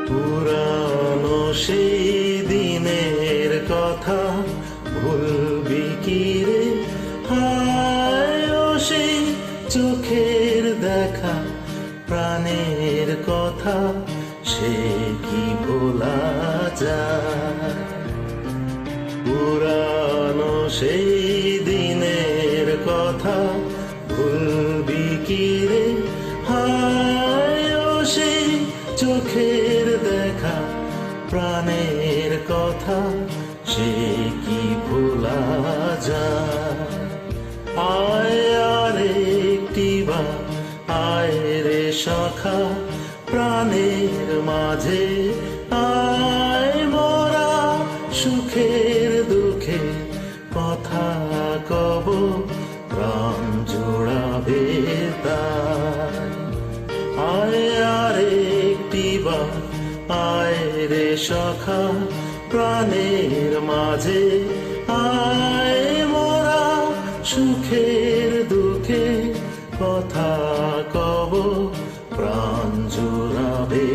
পুরানো সেই দিনের কথা ভুলবি কি রে, হায় ও সেই চোখের দেখা প্রাণের কথা, সে কি ভোলা যায়। পুরানো সেই দিনের কথা ভুলবি কি রে, হায় ও সেই চোখের দেখা প্রাণের কথা, সে কি ভোলা যায়। আয় আরে একটিবার আয় রে সখা প্রাণের মাঝে, আয় মোরা সুখের দুঃখে কথা কব, প্রাণ জোড়াবে তাই। আয় আরে একটিবার আয় রে সখা প্রাণের মাঝে, আয় মোরা সুখের দুঃখে কথা কব, প্রাণ জোড়াবে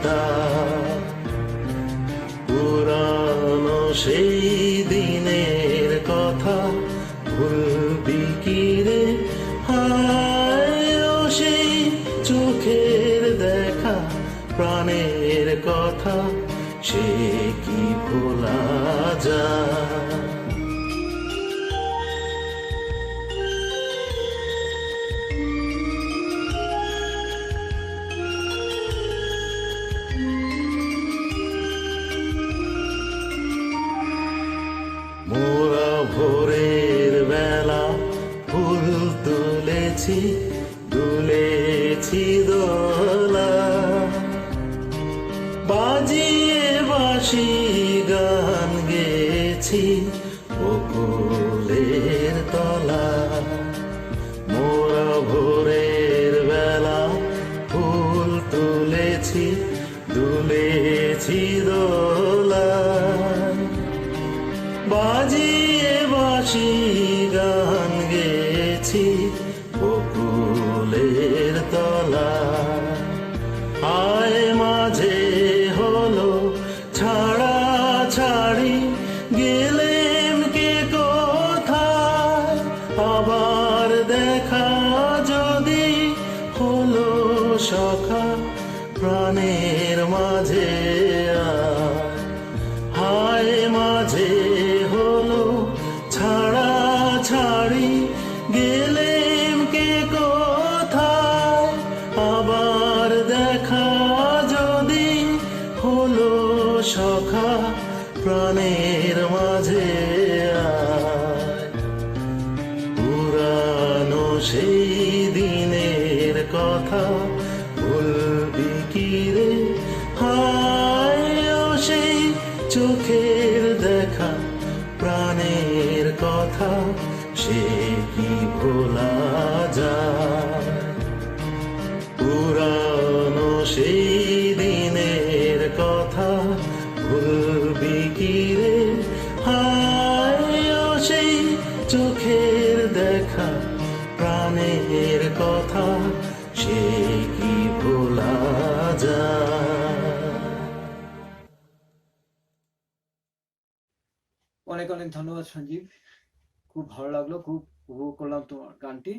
তাই। পুরানো সেই দিনের কথা ভুলবি কি রে, হায় ও সেই চোখের দেখা প্রাণের কথা, সে কি ভোলা যায়। মোরা ভোরের বেলা ফুল তুলেছি, দুলেছি দোলা, বাজিয়ে বাঁশি গান গেছি বকুলের তলা। মোরা ভোরের বেলা ফুল তুলেছি, দুলেছি দোলা, বাজিয়ে বাঁশি গান গেছি বকুলের তলা। আয় মাঝে হলো ছাড়া ছাড়ি, গেলেম কে কোথায়, আবার দেখা যদি হলো সখা প্রাণের মাঝে আয়। হায় মাঝে হলো ছাড়া ছাড়ি, গেলেম কে কোথায়, আবার দেখা যদি হলো সখা প্রাণের মাঝে আয়। পুরানো সেই দিনের কথা ভুলবি কি রে, হায় ও সেই চোখের দেখা প্রাণের কথা, সে কি ভোলা যায়। পুরানো সেই দিনের কথা ভুলবি কি রে, হায় ও সেই চোখের দেখা প্রাণের কথা, সে কি ভোলা যায়। অনেক অনেক ধন্যবাদ সঞ্জীব, খুব ভালো লাগলো, খুব উপভোগ করলাম তোমার গানটি।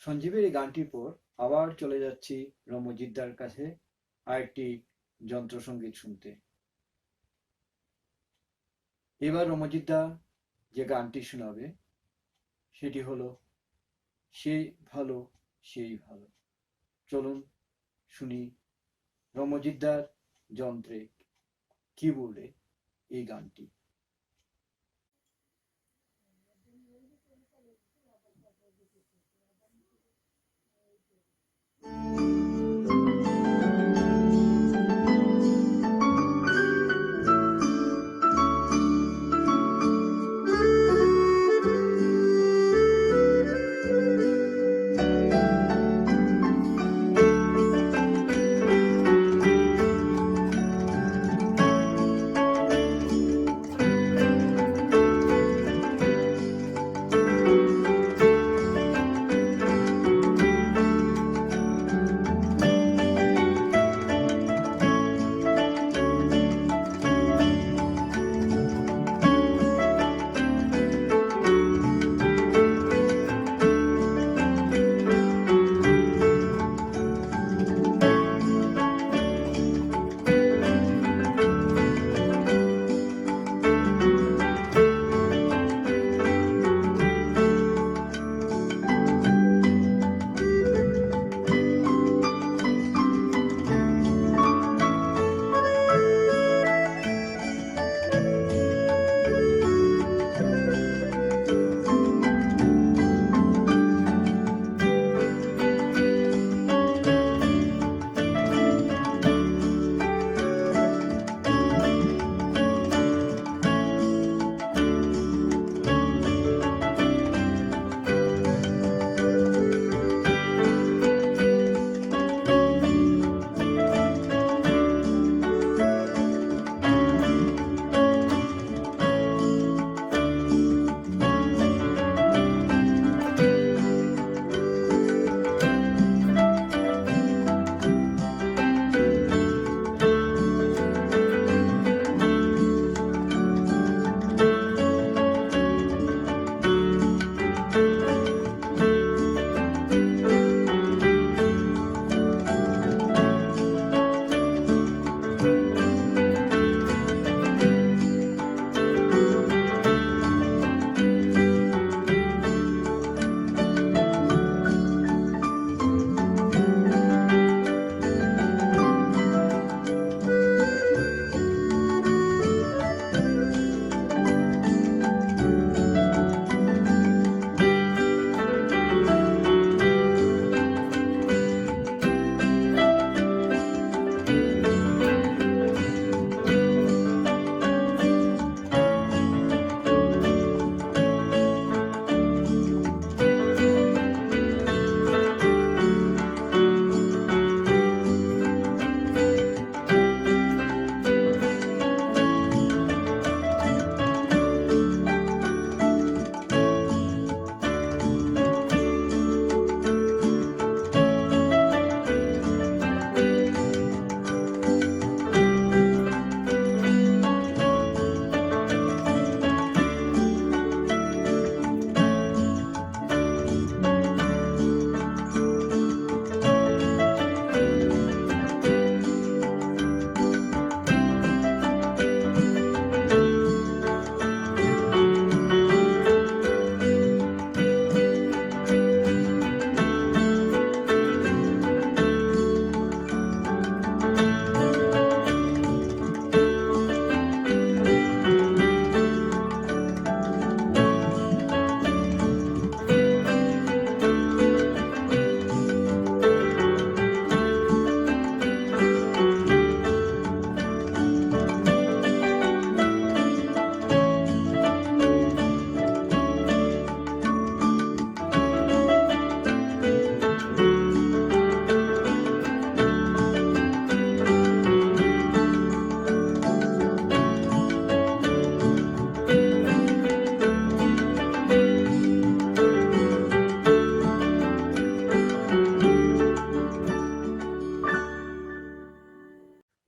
সঞ্জীবের এই গানটির পর আবার চলে যাচ্ছি রমজিৎদার কাছে আরেকটি যন্ত্রসঙ্গীত শুনতে। এবার রমজিৎদা যে গানটি শোনাবে সেটি হলো সে ভালো সেই ভালো। চলুন শুনি রমজিদ্দার যন্ত্রে কিবোর্ডে এই গানটি।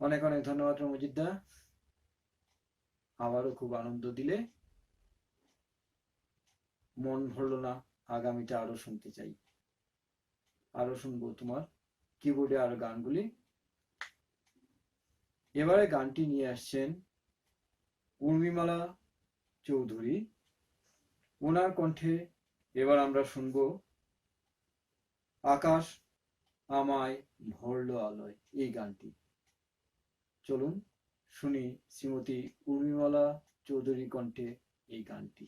অনেক অনেক ধন্যবাদ রমজিদ্দা, আবারও খুব আনন্দ দিলে। মন ভরলো না, আগামীতে আরো শুনতে চাই, আরো শুনবো তোমার কিবোর্ডে আরো গানগুলি। এবারে গানটি নিয়ে আসছেন উর্মিমালা চৌধুরী, ওনার কণ্ঠে এবার আমরা শুনবো আকাশ আমায় ভরলো আলোয়, এই গানটি। চলুন শুনি শ্রীমতী উর্মিমালা চৌধুরী কণ্ঠে এই গানটি।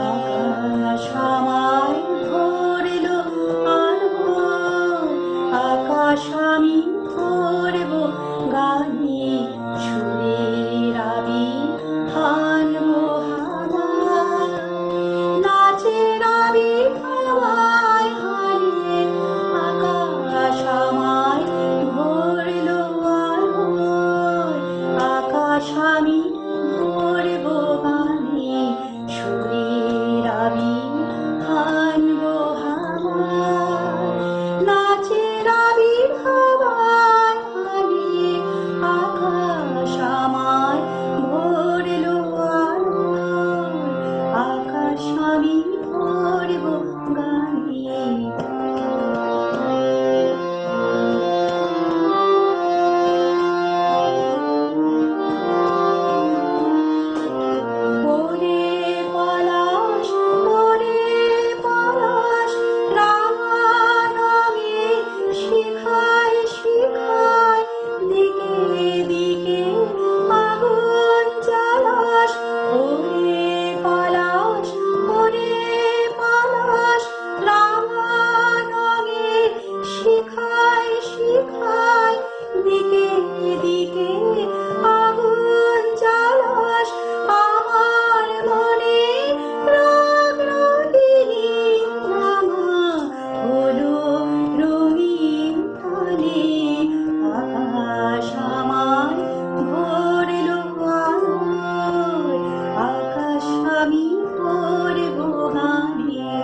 আকাশ আমায় ভরলো আলো, আকাশ আমি ভরব গানে, সুরের আবির্ভাব হাওয়ায়, নাচের আবির্ভাব হারিয়ে, আকাশ আমায় ভরলো আলো, আকাশ আমি ভরব গানে, সুরের আবির্ভাব হাওয়ায়, নাচের আবির্ভাব হারিয়ে, আকাশ আমায় ভরলো আলো, আকাশ আমি ভরব গানে। ওরে পলাশ, ওরে পলাশ, রাঙা রঙে শিখায় শিখায়, দিকে দিকে আগুন জ্বালাস। ওরে পলাশ, ওরে পলাশ, রাঙা রঙে শিখায় শিখায়, দিকে দিকে আগুন জ্বালাস। আমার মনে রাগ রাগিনী রাঙা হলো রঙিন তালে, আকাশ আমায় ভরলো আলোয়, আকাশ আমি ভরব গানে।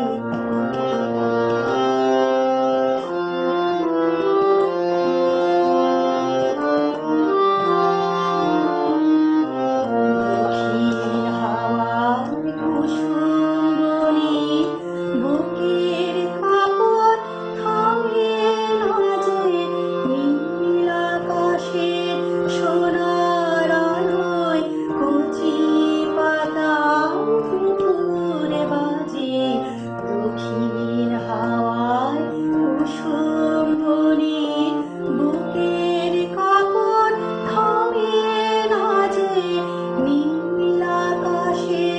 দক্ষিণ হাওয়ার কুসুম বনে, বুকের কাপড় থামে না যে, নীল আকাশের সোনার আলোয়, কচি পাতা পুতুরে বাজে। দক্ষিণ হাওয়ার কুসুম বনে, বুকের কাপড় থামে না যে, নীল আকাশে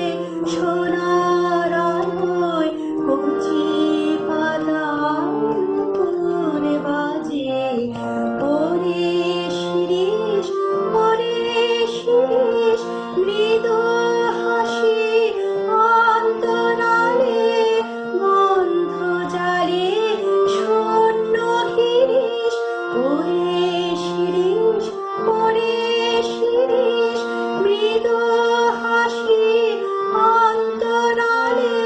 সোনার আলোয়, কচি পাতা পুতুরে বাজে। ওরে শিরিষ, ওরে শিরিষ, মৃদু হাসি অন্তরালে, গন্ধ জালে শূন্য শিরিষ। ওরে শিরিষ, ওরে শিরিষ, মৃদু হাসি অন্তরালে,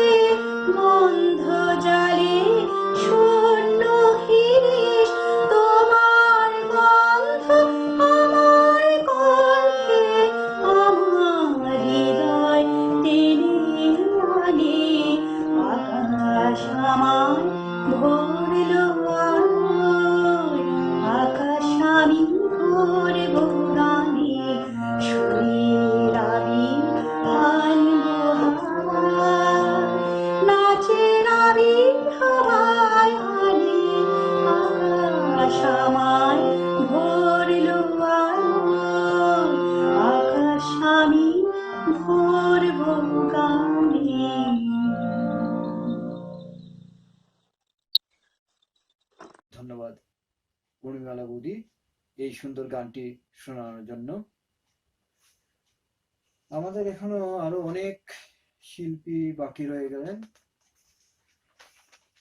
গন্ধ জালে শূন্য শিরিষ। তোমার গন্ধ আমার কণ্ঠে, আমার হৃদয় টেনে আনে, আকাশ আমায় ভরলো আলোয়, আকাশ আমি ভরব গানে, সুরের আবির্ভাব হাওয়ায়, নাচের আবির্ভাব হারিয়ে, আকাশ আমায় ভরলো আলোয়, আকাশ আমি ভরব গানে। ধন্যবাদ উর্মিমালা বৌদি এই সুন্দর গানটি শোনানোর জন্য। আমাদের এখনো আরো অনেক শিল্পী বাকি রয়ে গেলেন,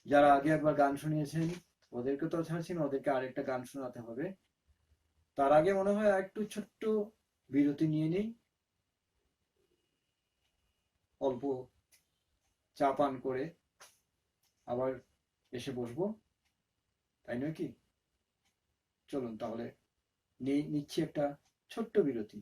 যারা আগে একবার গান শুনিয়েছেন ওদেরকে তো ছাড়ছি না, ওদেরকে আরেকটা গান শোনাতে হবে। তার আগে মনে হয় একটু ছোট্ট বিরতি নিয়ে নেই, অল্প চা পান করে আবার এসে বসবো, তাই নয় কি? চলুন তাহলে নিচ্ছি একটা ছোট্ট বিরতি।